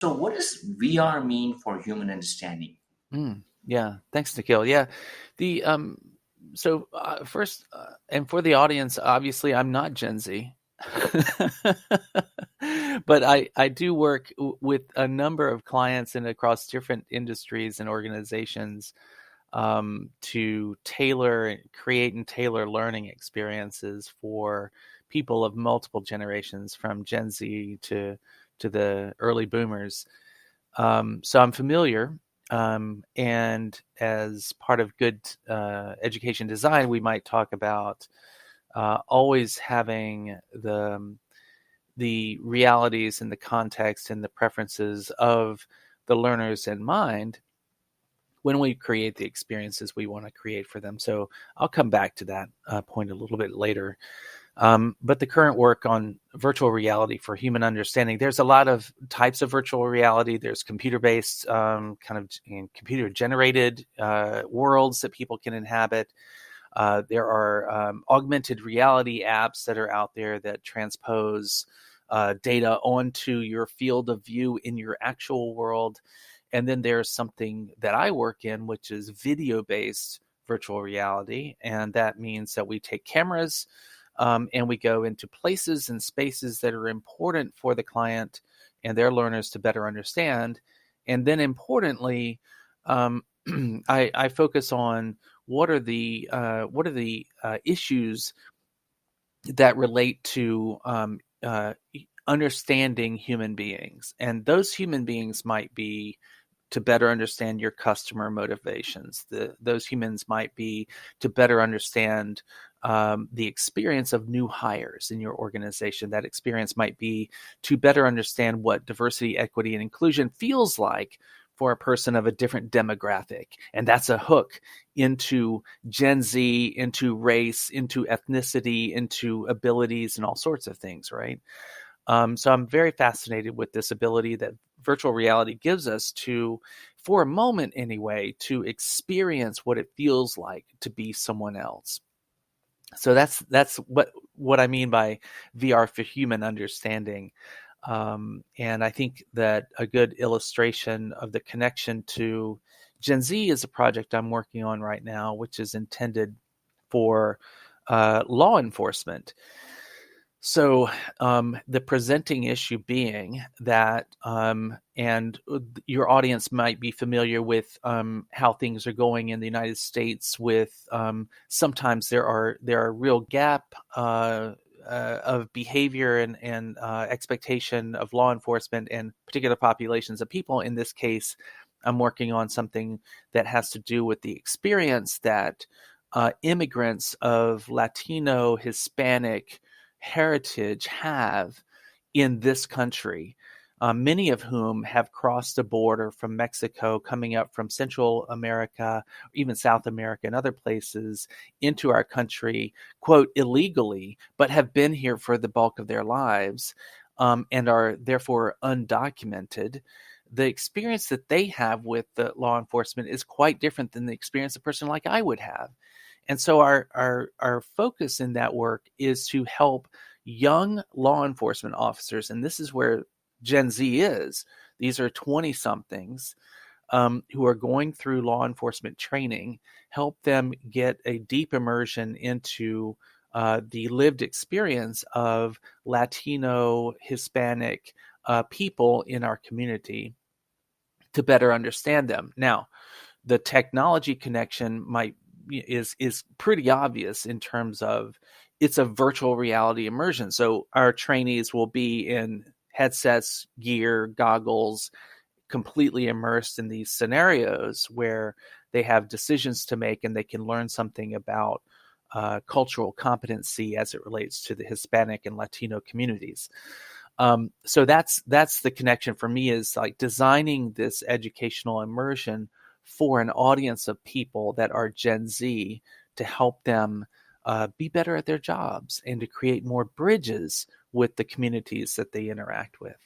So, what does VR mean for human understanding? Yeah, thanks, Nikhil. Yeah, the first and for the audience, obviously, I'm not Gen Z, but I do work with a number of clients and across different industries and organizations to create and tailor learning experiences for people of multiple generations, from Gen Z to the early boomers. So I'm familiar. And as part of good education design, we might talk about always having the realities and the context and the preferences of the learners in mind when we create the experiences we want to create for them. So I'll come back to that point a little bit later. But the current work on virtual reality for human understanding, there's a lot of types of virtual reality. There's computer-based, computer-generated worlds that people can inhabit. There are augmented reality apps that are out there that transpose data onto your field of view in your actual world. And then there's something that I work in, which is video-based virtual reality. And that means that we take cameras and we go into places and spaces that are important for the client and their learners to better understand. And then importantly, I focus on what are the issues that relate to understanding human beings, and those human beings might be to better understand your customer motivations. Those humans might be to better understand the experience of new hires in your organization. That experience might be to better understand what diversity, equity, and inclusion feels like for a person of a different demographic. And that's a hook into Gen Z, into race, into ethnicity, into abilities, and all sorts of things, right? So I'm very fascinated with this ability that virtual reality gives us to, for a moment anyway, to experience what it feels like to be someone else. So that's what I mean by VR for human understanding. And I think that a good illustration of the connection to Gen Z is a project I'm working on right now, which is intended for law enforcement. So, the presenting issue being that, and your audience might be familiar with how things are going in the United States. With sometimes there are real gap of behavior and expectation of law enforcement and particular populations of people. In this case, I'm working on something that has to do with the experience that immigrants of Latino, Hispanic heritage have in this country, many of whom have crossed the border from Mexico, coming up from Central America, even South America, and other places into our country, quote, illegally, but have been here for the bulk of their lives, and are therefore undocumented. The experience that they have with the law enforcement is quite different than the experience a person like I would have. And so our focus in that work is to help young law enforcement officers, and this is where Gen Z is. These are 20 somethings who are going through law enforcement training, help them get a deep immersion into the lived experience of Latino, Hispanic people in our community to better understand them. Now, the technology connection is pretty obvious in terms of it's a virtual reality immersion. So our trainees will be in headsets, gear, goggles, completely immersed in these scenarios where they have decisions to make and they can learn something about cultural competency as it relates to the Hispanic and Latino communities. So that's the connection for me, is like designing this educational immersion for an audience of people that are Gen Z to help them be better at their jobs and to create more bridges with the communities that they interact with.